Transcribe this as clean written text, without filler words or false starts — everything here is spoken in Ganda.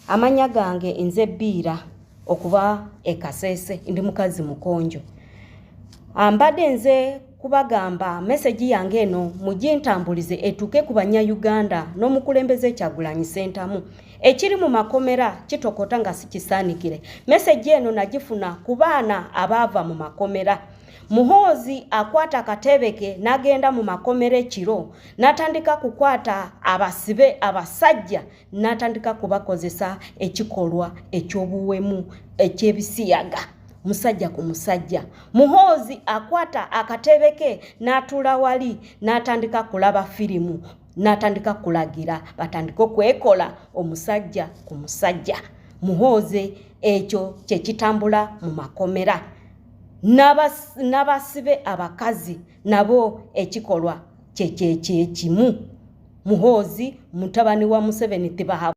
Amanya gange nze Bbiira okuba ekasese ndi mukazi mukonjo. Ambadde nze kubagamba message yange eno mugintambulize etuke ku Bannayuganda n'omukulembeze Kyagulanyi Ssentamu. Ekiri mu makomera kitokota nga sikisanikire. Message eno nagifuna ku baana abaava mu makomera. Muhoozi akwata akatebeke nagenda mu makomera ekiro natandika kukwata abasibe abasajja natandika kubakozesa ekikolwa ekyobuwemu ekyebisiyaga musajja ku musajja. Muhoozi akwata akatebeke natula wali natandika kulaba firimu natandika kulagira batandika kwekola omusajja ku musajja. Muhoozi ekyo kye kitambula mu makomera. Nabasibe abakazi nabo ekikolwa kyekimu. Muhoozi mutabani wa Museveni tibaha